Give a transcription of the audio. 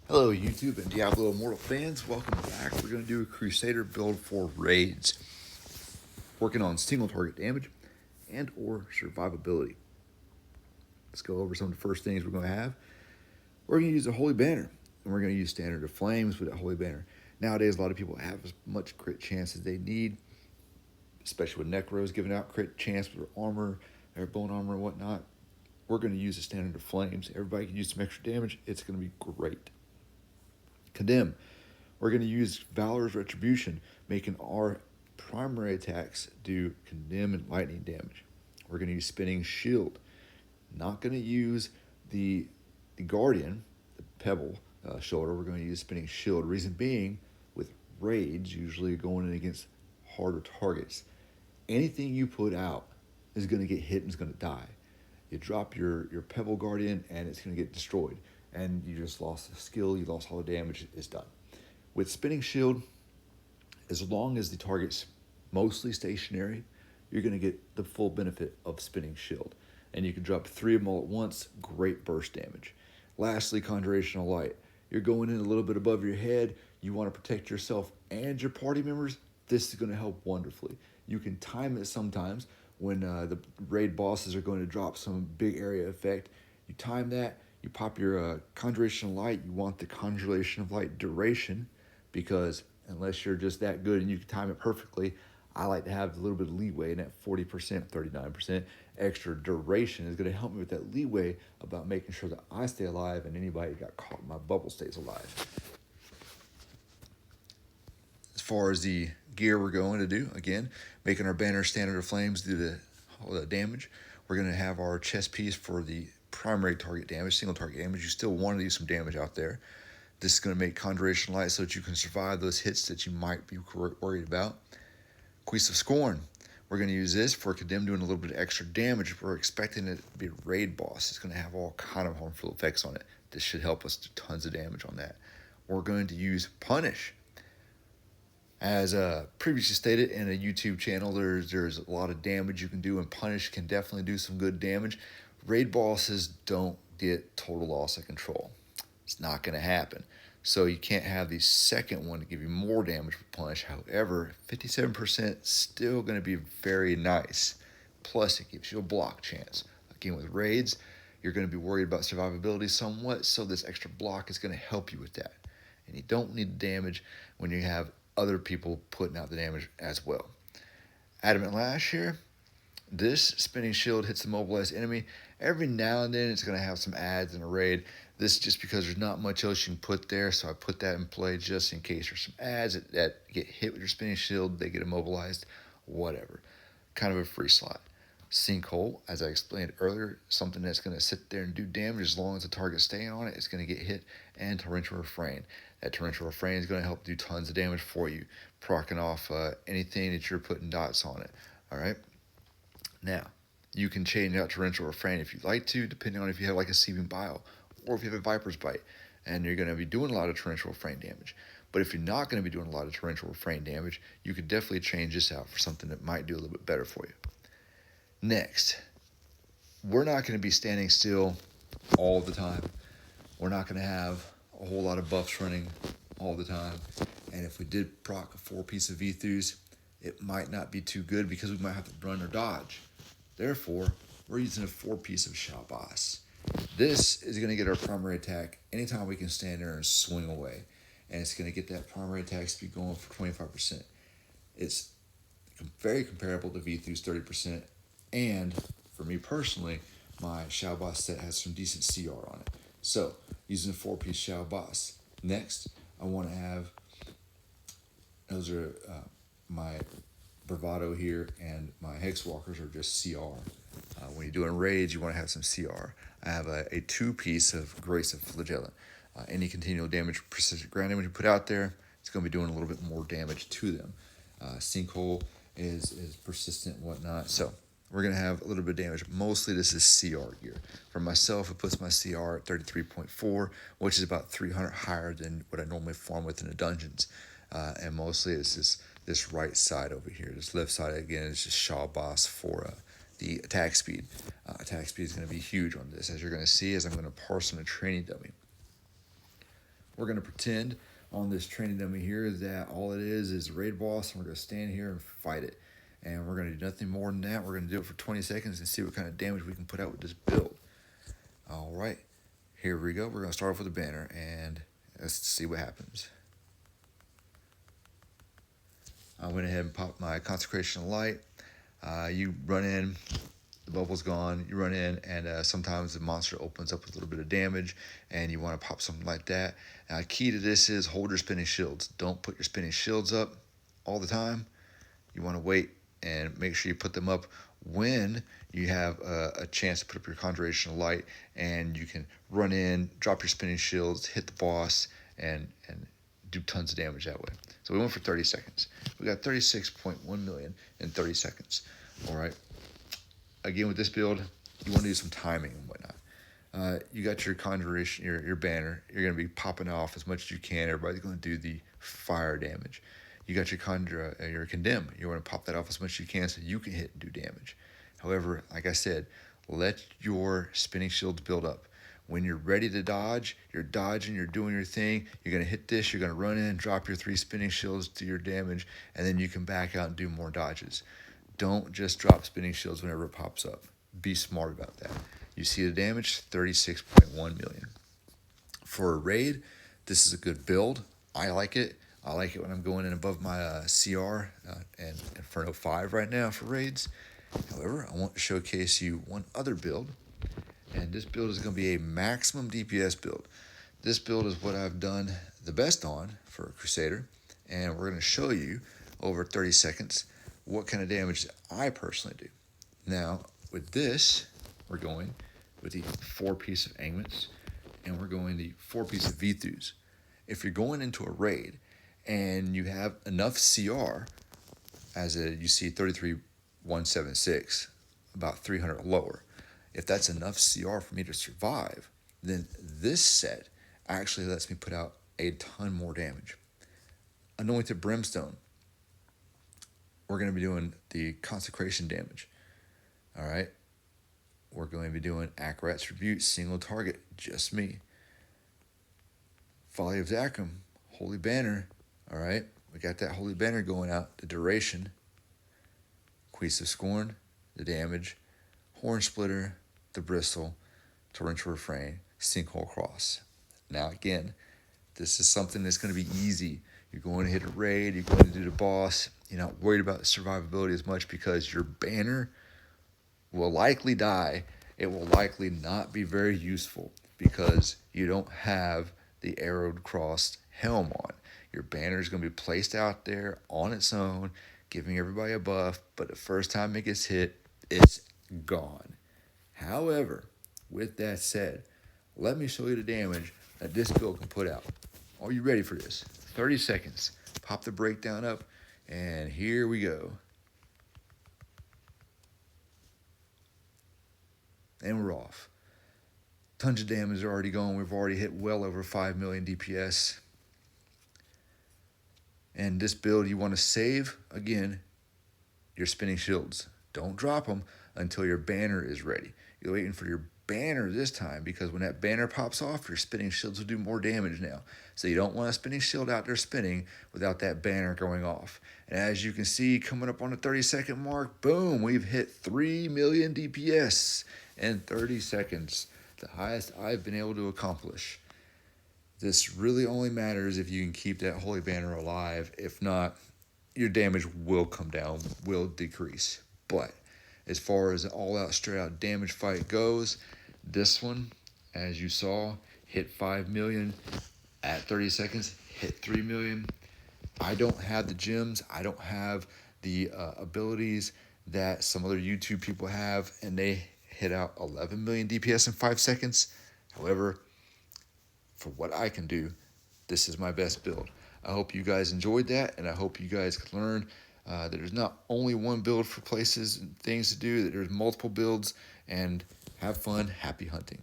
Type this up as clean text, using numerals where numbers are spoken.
Hello YouTube and Diablo Immortal fans, welcome back. We're going to do a Crusader build for raids, working on single target damage and or survivability. Let's go over some of the first things we're going to have. We're going to use a Holy Banner, and we're going to use Standard of Flames with that Holy Banner. Nowadays, a lot of people have as much crit chance as they need, especially with Necros giving out crit chance with their armor, their bone armor and whatnot. We're going to use a Standard of Flames. Everybody can use some extra damage. It's going to be great. Condemn. We're going to use Valor's Retribution, making our primary attacks do Condemn and lightning damage. We're going to use Spinning Shield. Not going to use the Guardian, the Pebble shoulder. We're going to use Spinning Shield. Reason being, with raids, usually going in against harder targets, anything you put out is going to get hit and is going to die. You drop your Pebble Guardian and it's going to get destroyed. And you just lost the skill, you lost all the damage, it's done. With Spinning Shield, as long as the target's mostly stationary, you're going to get the full benefit of Spinning Shield. And you can drop 3 of them all at once, great burst damage. Lastly, Conjuration of Light. You're going in a little bit above your head, you want to protect yourself and your party members, this is going to help wonderfully. You can time it sometimes when the raid bosses are going to drop some big area effect. You time that. You pop your Conjuration of Light. You want the Conjuration of Light duration, because unless you're just that good and you can time it perfectly, I like to have a little bit of leeway, and that 40%, 39% extra duration is going to help me with that leeway about making sure that I stay alive and anybody that got caught in my bubble stays alive. As far as the gear we're going to do, again, making our banner Standard of Flames do the damage. We're going to have our chest piece for the primary target damage, single target damage. You still want to do some damage out there. This is going to make Conjuration Light so that you can survive those hits that you might be worried about. Quest of Scorn. We're going to use this for Condemn doing a little bit of extra damage. We're expecting it to be a raid boss. It's going to have all kind of harmful effects on it. This should help us do tons of damage on that. We're going to use Punish. As previously stated in a YouTube channel, there's a lot of damage you can do, and Punish can definitely do some good damage. Raid bosses don't get total loss of control. It's not going to happen. So you can't have the second one to give you more damage with Punish. However, 57% still going to be very nice. Plus, it gives you a block chance. Again, with raids, you're going to be worried about survivability somewhat, so this extra block is going to help you with that. And you don't need the damage when you have other people putting out the damage as well. Adamant Lash here. This Spinning Shield hits the mobilized enemy. Every now and then it's going to have some ads in a raid. This is just because there's not much else you can put there, so I put that in play just in case there's some ads that get hit with your Spinning Shield, they get immobilized, whatever. Kind of a free slot. Sinkhole, as I explained earlier, something that's going to sit there and do damage as long as the target's staying on it. It's going to get hit. And Torrential Refrain. That Torrential Refrain is going to help do tons of damage for you, proccing off anything that you're putting dots on it. All right. Now, you can change out Torrential Refrain if you'd like to, depending on if you have like a Seething Bile or if you have a Viper's Bite, and you're going to be doing a lot of Torrential Refrain damage. But if you're not going to be doing a lot of Torrential Refrain damage, you could definitely change this out for something that might do a little bit better for you. Next, we're not going to be standing still all the time. We're not going to have a whole lot of buffs running all the time. And if we did proc a 4-piece of Vthus, it might not be too good because we might have to run or dodge. Therefore, we're using a 4-piece of Shabas. This is going to get our primary attack anytime we can stand there and swing away. And it's going to get that primary attack speed going for 25%. It's very comparable to Vthus 30%. And for me personally, my Shabas set has some decent CR on it. So, using a 4-piece Shabas. Next, I want to have, those are my Bravado here, and my Hex Walkers are just CR. When you're doing raids, you want to have some CR. I have a 2-piece of Grace of Flagellant. Any continual damage, persistent ground damage you put out there, it's going to be doing a little bit more damage to them. Sinkhole is persistent and whatnot. So, we're going to have a little bit of damage. Mostly this is CR gear. For myself, it puts my CR at 33.4, which is about 300 higher than what I normally farm with in the dungeons. And mostly it's this right side over here. This left side, again, is just Shabas for the attack speed. Attack speed is going to be huge on this. As you're going to see, as I'm going to parse on a training dummy. we're going to pretend on this training dummy here that all it is a raid boss, and we're going to stand here and fight it. And we're going to do nothing more than that. We're going to do it for 20 seconds and see what kind of damage we can put out with this build. All right, here we go. We're going to start off with a banner, and let's see what happens. I went ahead and popped my Consecration of Light. You run in, the bubble's gone, you run in, and sometimes the monster opens up with a little bit of damage, and you want to pop something like that. Now, key to this is hold your spinning shields. Don't put your spinning shields up all the time. You want to wait and make sure you put them up when you have a chance to put up your Conjuration of Light, and you can run in, drop your spinning shields, hit the boss, and do tons of damage that way. So we went for 30 seconds. We got 36.1 million in 30 seconds. All right. Again, with this build, you want to do some timing and whatnot. You got your Conjuration, your banner. You're going to be popping off as much as you can. Everybody's going to do the fire damage. You got your your Condemn. You want to pop that off as much as you can so you can hit and do damage. However, like I said, let your spinning shields build up. When you're ready to dodge, you're dodging, you're doing your thing. You're going to hit this, you're going to run in, drop your 3 spinning shields to your damage, and then you can back out and do more dodges. Don't just drop spinning shields whenever it pops up. Be smart about that. You see the damage, 36.1 million. For a raid, this is a good build. I like it. I like it when I'm going in above my CR and Inferno 5 right now for raids. However, I want to showcase you one other build. And this build is going to be a maximum DPS build. This build is what I've done the best on for a Crusader. And we're going to show you over 30 seconds what kind of damage I personally do. Now, with this, we're going with the 4-piece of Amulet's, and we're going the 4-piece of Vithus. If you're going into a raid and you have enough CR, you see 33,176, about 300 lower, if that's enough CR for me to survive, then this set actually lets me put out a ton more damage. Anointed Brimstone, we're going to be doing the Consecration damage. All right. We're going to be doing Akarat's Tribute, single target, just me. Folly of Zakram, Holy Banner. All right. We got that Holy Banner going out, the duration. Quease of Scorn, the damage. Horn Splitter, the Bristle, Torrential Refrain, Sinkhole Cross. Now, again, this is something that's going to be easy. You're going to hit a raid, you're going to do the boss. You're not worried about the survivability as much because your banner will likely die. It will likely not be very useful because you don't have the arrowed crossed helm on. Your banner is going to be placed out there on its own, giving everybody a buff, but the first time it gets hit, it's gone. However, with that said, let me show you the damage that this build can put out. Are you ready for this? 30 seconds. Pop the breakdown up, and here we go. And we're off. Tons of damage already gone. We've already hit well over 5 million DPS. And this build, you want to save, again, your spinning shields. Don't drop them until your banner is ready. You're waiting for your banner this time because when that banner pops off, your spinning shields will do more damage now. So you don't want a spinning shield out there spinning without that banner going off. And as you can see, coming up on the 30-second mark, boom, we've hit 3 million DPS in 30 seconds. The highest I've been able to accomplish. This really only matters if you can keep that Holy Banner alive. If not, your damage will come down, will decrease. But as far as an all-out, straight-out damage fight goes, this one, as you saw, hit 5 million at 30 seconds, hit 3 million. I don't have the gems. I don't have the abilities that some other YouTube people have, and they hit out 11 million DPS in 5 seconds. However, for what I can do, this is my best build. I hope you guys enjoyed that, and I hope you guys could learn that there's not only one build for places and things to do, that there's multiple builds, and have fun. Happy hunting.